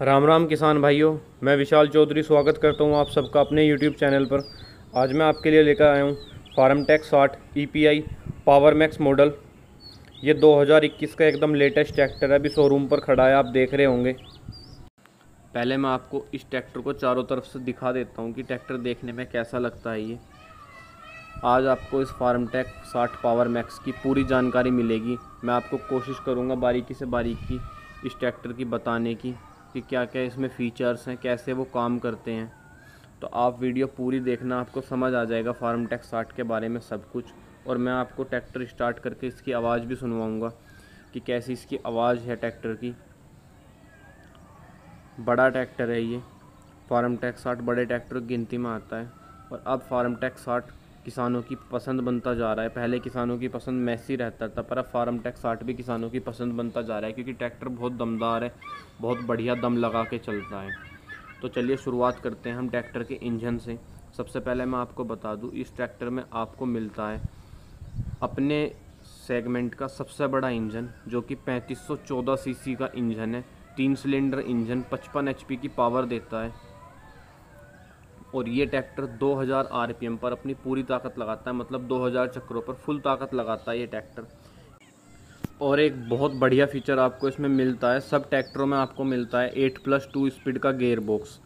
राम राम किसान भाइयों, मैं विशाल चौधरी स्वागत करता हूं आप सबका अपने YouTube चैनल पर। आज मैं आपके लिए लेकर आया हूं Farmtrac 60 EPI power max model. ये 2021 का एकदम लेटेस्ट ट्रैक्टर है, अभी शोरूम पर खड़ा है, आप देख रहे होंगे। पहले मैं आपको इस ट्रैक्टर को चारों तरफ से दिखा देता हूं कि ट्रैक्टर देखने में कैसा लगता है। ये आज आपको इस फार्मटेक 60 पावर मैक्स की पूरी जानकारी मिलेगी। मैं आपको कोशिश करूँगा बारीकी से बारीकी इस ट्रैक्टर की बताने की कि क्या क्या इसमें फ़ीचर्स हैं, कैसे वो काम करते हैं। तो आप वीडियो पूरी देखना, आपको समझ आ जाएगा फार्मटेक 60 के बारे में सब कुछ। और मैं आपको ट्रैक्टर स्टार्ट करके इसकी आवाज़ भी सुनवाऊंगा कि कैसी इसकी आवाज़ है ट्रैक्टर की। बड़ा ट्रैक्टर है ये, फार्मटेक 60 बड़े ट्रैक्टर की गिनती में आता है। और अब फार्मटेक 60 किसानों की पसंद बनता जा रहा है। पहले किसानों की पसंद मैसी रहता था, पर अब फार्मटेक 60 भी किसानों की पसंद बनता जा रहा है, क्योंकि ट्रैक्टर बहुत दमदार है, बहुत बढ़िया दम लगा के चलता है। तो चलिए शुरुआत करते हैं हम ट्रैक्टर के इंजन से। सबसे पहले मैं आपको बता दूं, इस ट्रैक्टर में आपको मिलता है अपने सेगमेंट का सबसे बड़ा इंजन, जो कि 3514 सीसी का इंजन है। 3 सिलेंडर इंजन 55 HP की पावर देता है। और ये ट्रैक्टर 2000 RPM पर अपनी पूरी ताकत लगाता है, मतलब 2000 चक्रों पर फुल ताकत लगाता है ये ट्रैक्टर। और एक बहुत बढ़िया फीचर आपको इसमें मिलता है, सब ट्रैक्टरों में आपको मिलता है 8+2 स्पीड का गेयर बॉक्स,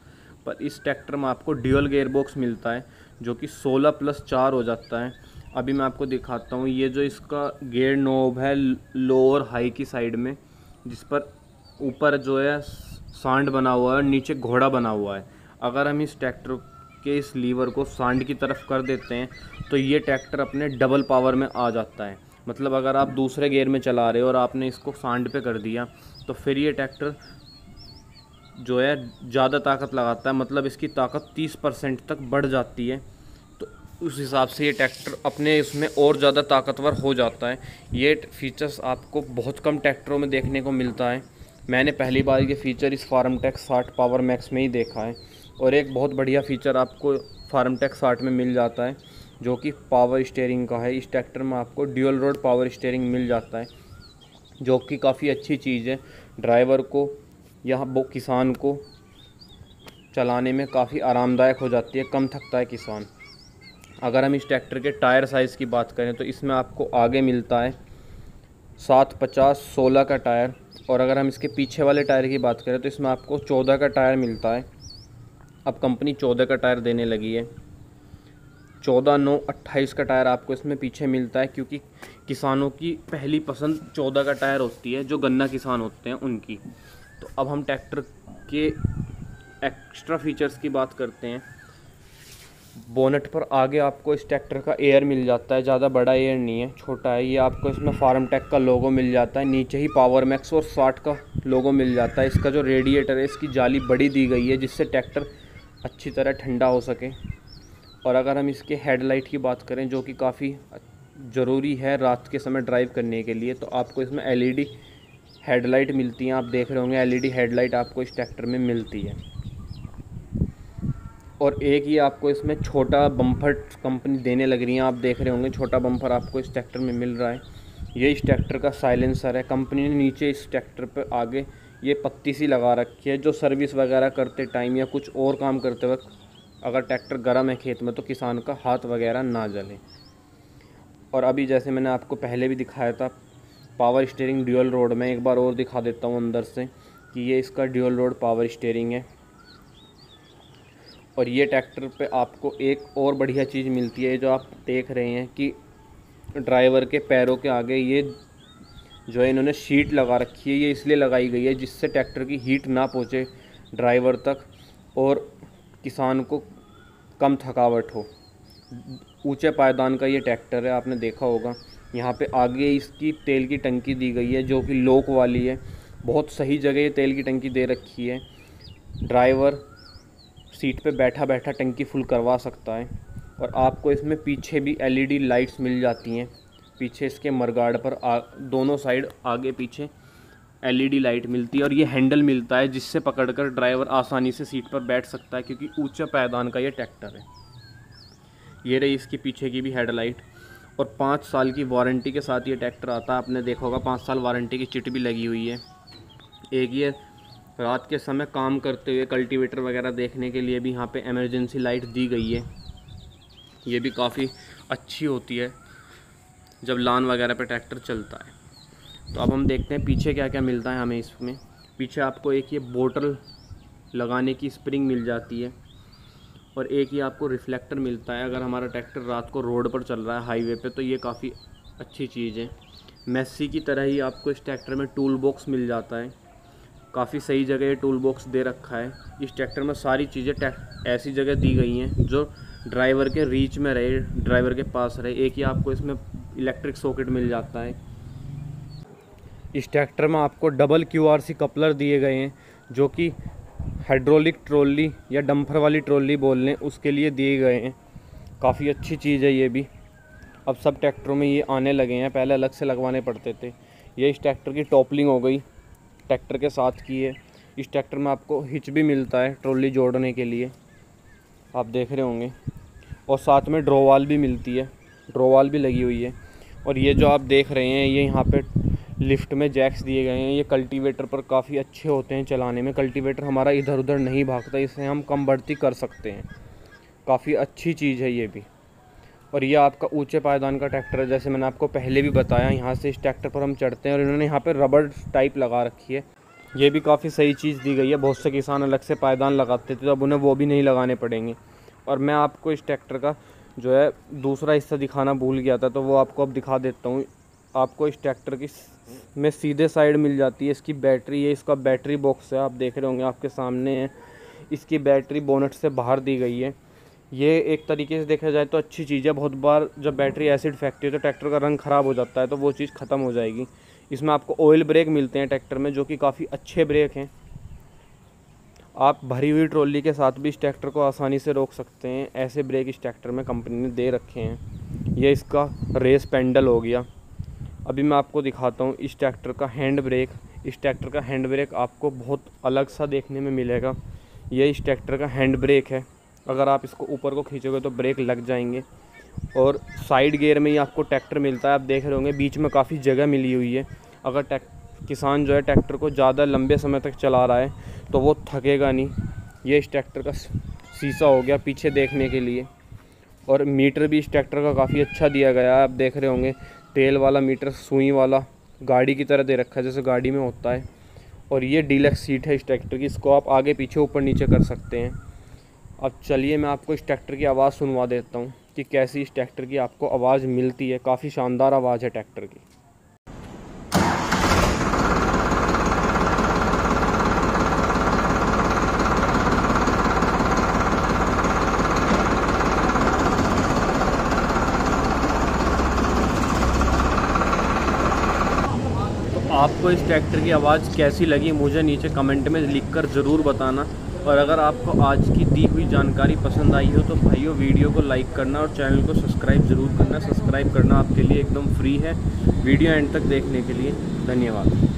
पर इस ट्रैक्टर में आपको ड्यूअल गेयर बॉक्स मिलता है, जो कि 16+4 हो जाता है। अभी मैं आपको दिखाता हूँ। ये जो इसका गेयर नोब है लो और हाई की साइड में, जिस पर ऊपर जो है सांड बना हुआ है, नीचे घोड़ा बना हुआ है। अगर हम इस ट्रैक्टर के इस लीवर को सांड की तरफ कर देते हैं तो ये ट्रैक्टर अपने डबल पावर में आ जाता है। मतलब अगर आप दूसरे गियर में चला रहे हो और आपने इसको सांड पे कर दिया, तो फिर ये ट्रैक्टर जो है ज़्यादा ताकत लगाता है, मतलब इसकी ताकत 30% तक बढ़ जाती है। तो उस हिसाब से ये ट्रैक्टर अपने इसमें और ज़्यादा ताकतवर हो जाता है। ये फीचर्स आपको बहुत कम ट्रैक्टरों में देखने को मिलता है। मैंने पहली बार ये फ़ीचर इस फार्मटेक 60 पावर मैक्स में ही देखा है। और एक बहुत बढ़िया फ़ीचर आपको फार्मटेक 60 में मिल जाता है, जो कि पावर स्टीयरिंग का है। इस ट्रैक्टर में आपको ड्यूल रोड पावर स्टीयरिंग मिल जाता है, जो कि काफ़ी अच्छी चीज़ है। ड्राइवर को या वो किसान को चलाने में काफ़ी आरामदायक हो जाती है, कम थकता है किसान। अगर हम इस ट्रैक्टर के टायर साइज़ की बात करें तो इसमें आपको आगे मिलता है 750/16 का टायर। और अगर हम इसके पीछे वाले टायर की बात करें तो इसमें आपको 14 का टायर मिलता है। अब कंपनी 14 का टायर देने लगी है। 14/9/28 का टायर आपको इसमें पीछे मिलता है, क्योंकि किसानों की पहली पसंद 14 का टायर होती है, जो गन्ना किसान होते हैं उनकी। तो अब हम ट्रैक्टर के एक्स्ट्रा फीचर्स की बात करते हैं। बोनट पर आगे आपको इस ट्रैक्टर का एयर मिल जाता है, ज़्यादा बड़ा एयर नहीं है, छोटा है ये। आपको इसमें फार्मटेक का लोगो मिल जाता है, नीचे ही पावर मैक्स और 60 का लोगो मिल जाता है। इसका जो रेडिएटर है, इसकी जाली बड़ी दी गई है, जिससे ट्रैक्टर अच्छी तरह ठंडा हो सके। और अगर हम इसके हेडलाइट की बात करें, जो कि काफ़ी ज़रूरी है रात के समय ड्राइव करने के लिए, तो आपको इसमें LED हेडलाइट मिलती हैं। आप देख रहे होंगे LED हेडलाइट आपको इस ट्रैक्टर में मिलती है। और एक ही आपको इसमें छोटा बम्पर कंपनी देने लग रही है, आप देख रहे होंगे छोटा बम्पर आपको इस ट्रैक्टर में मिल रहा है। ये इस ट्रैक्टर का साइलेंसर है। कंपनी ने नीचे इस ट्रैक्टर पर आगे ये पत्ती सी लगा रखी है, जो सर्विस वगैरह करते टाइम या कुछ और काम करते वक्त अगर ट्रैक्टर गर्म है खेत में, तो किसान का हाथ वगैरह ना जले। और अभी जैसे मैंने आपको पहले भी दिखाया था, पावर स्टीयरिंग ड्यूअल रोड में एक बार और दिखा देता हूँ अंदर से कि ये इसका ड्यूअल रोड पावर स्टीयरिंग है। और ये ट्रैक्टर पे आपको एक और बढ़िया चीज़ मिलती है, जो आप देख रहे हैं कि ड्राइवर के पैरों के आगे ये जो है इन्होंने शीट लगा रखी है। ये इसलिए लगाई गई है जिससे ट्रैक्टर की हीट ना पहुँचे ड्राइवर तक और किसान को कम थकावट हो। ऊंचे पायदान का ये ट्रैक्टर है, आपने देखा होगा। यहाँ पे आगे इसकी तेल की टंकी दी गई है, जो कि लॉक वाली है। बहुत सही जगह ये तेल की टंकी दे रखी है। ड्राइवर सीट पे बैठा बैठा टंकी फुल करवा सकता है। और आपको इसमें पीछे भी LED लाइट्स मिल जाती हैं। पीछे इसके मरगार्ड पर दोनों साइड आगे पीछे LED लाइट मिलती है। और ये हैंडल मिलता है, जिससे पकड़कर ड्राइवर आसानी से सीट पर बैठ सकता है, क्योंकि ऊंचे पायदान का ये ट्रैक्टर है। ये रही इसकी पीछे की भी हेडलाइट। और 5 साल की वारंटी के साथ ये ट्रैक्टर आता है। आपने देखा होगा 5 साल वारंटी की चिट भी लगी हुई है। एक ये रात के समय काम करते हुए कल्टीवेटर वगैरह देखने के लिए भी यहाँ पे इमरजेंसी लाइट दी गई है। ये भी काफ़ी अच्छी होती है जब लान वगैरह पे ट्रैक्टर चलता है। तो अब हम देखते हैं पीछे क्या क्या मिलता है हमें। इसमें पीछे आपको एक ये बोतल लगाने की स्प्रिंग मिल जाती है और एक ये आपको रिफ्लेक्टर मिलता है। अगर हमारा ट्रैक्टर रात को रोड पर चल रहा है हाईवे पे तो ये काफ़ी अच्छी चीज़ है। मैसी की तरह ही आपको इस ट्रैक्टर में टूल बॉक्स मिल जाता है। काफ़ी सही जगह ये टूल बॉक्स दे रखा है। इस ट्रैक्टर में सारी चीज़ें ऐसी जगह दी गई हैं जो ड्राइवर के रीच में रहे, ड्राइवर के पास रहे। एक ही आपको इसमें इलेक्ट्रिक सॉकेट मिल जाता है। इस ट्रैक्टर में आपको डबल QRC कपलर दिए गए हैं जो कि हाइड्रोलिक ट्रॉली या डंपर वाली ट्रॉली बोल लें उसके लिए दिए गए हैं। काफ़ी अच्छी चीज़ है ये भी। अब सब ट्रैक्टरों में ये आने लगे हैं, पहले अलग से लगवाने पड़ते थे। ये इस ट्रैक्टर की टॉपलिंग हो गई, ट्रैक्टर के साथ की है। इस ट्रैक्टर में आपको हिच भी मिलता है ट्रॉली जोड़ने के लिए, आप देख रहे होंगे। और साथ में ड्रोवाल भी मिलती है, ड्रोवाल भी लगी हुई है। और ये जो आप देख रहे हैं ये यहाँ पे लिफ्ट में जैक्स दिए गए हैं। ये कल्टीवेटर पर काफ़ी अच्छे होते हैं चलाने में। कल्टीवेटर हमारा इधर उधर नहीं भागता, इसे हम कम बढ़ती कर सकते हैं। काफ़ी अच्छी चीज़ है ये भी। और ये आपका ऊंचे पायदान का ट्रैक्टर है, जैसे मैंने आपको पहले भी बताया। यहाँ से इस ट्रैक्टर पर हम चढ़ते हैं और इन्होंने यहाँ पर रबड़ टाइप लगा रखी है। ये भी काफ़ी सही चीज़ दी गई है। बहुत से किसान अलग से पायदान लगाते थे तो अब उन्हें वो भी नहीं लगाने पड़ेंगे। और मैं आपको इस ट्रैक्टर का जो है दूसरा हिस्सा दिखाना भूल गया था, तो वो आपको अब दिखा देता हूँ। आपको इस ट्रैक्टर की में सीधे साइड मिल जाती है इसकी बैटरी। ये इसका बैटरी बॉक्स है, आप देख रहे होंगे आपके सामने है। इसकी बैटरी बोनट से बाहर दी गई है। ये एक तरीके से देखा जाए तो अच्छी चीज़ है। बहुत बार जब बैटरी एसिड फेंकती है तो ट्रैक्टर का रंग ख़राब हो जाता है, तो वो चीज़ ख़त्म हो जाएगी। इसमें आपको ऑयल ब्रेक मिलते हैं ट्रैक्टर में, जो कि काफ़ी अच्छे ब्रेक हैं। आप भरी हुई ट्रॉली के साथ भी इस ट्रैक्टर को आसानी से रोक सकते हैं। ऐसे ब्रेक इस ट्रैक्टर में कंपनी ने दे रखे हैं। ये इसका रेस पेंडल हो गया। अभी मैं आपको दिखाता हूँ इस ट्रैक्टर का हैंड ब्रेक। इस ट्रैक्टर का हैंड ब्रेक आपको बहुत अलग सा देखने में मिलेगा। ये इस ट्रैक्टर का हैंड ब्रेक है। अगर आप इसको ऊपर को खींचोगे तो ब्रेक लग जाएंगे। और साइड गियर में ही आपको ट्रैक्टर मिलता है, आप देख रहे होंगे बीच में काफ़ी जगह मिली हुई है। अगर किसान जो है ट्रैक्टर को ज़्यादा लंबे समय तक चला रहा है तो वो थकेगा नहीं। ये इस ट्रैक्टर का शीशा हो गया पीछे देखने के लिए। और मीटर भी इस ट्रैक्टर का काफ़ी अच्छा दिया गया है, आप देख रहे होंगे। तेल वाला मीटर, सुई वाला, गाड़ी की तरह दे रखा है जैसे गाड़ी में होता है। और ये डीलक्स सीट है इस ट्रैक्टर की, इसको आप आगे पीछे ऊपर नीचे कर सकते हैं। अब चलिए मैं आपको इस ट्रैक्टर की आवाज़ सुनवा देता हूँ कि कैसी इस ट्रैक्टर की आपको आवाज़ मिलती है। काफ़ी शानदार आवाज़ है ट्रैक्टर की। आपको इस ट्रैक्टर की आवाज़ कैसी लगी मुझे नीचे कमेंट में लिखकर ज़रूर बताना। और अगर आपको आज की दी हुई जानकारी पसंद आई हो तो भाइयों वीडियो को लाइक करना और चैनल को सब्सक्राइब ज़रूर करना। सब्सक्राइब करना आपके लिए एकदम फ्री है। वीडियो एंड तक देखने के लिए धन्यवाद।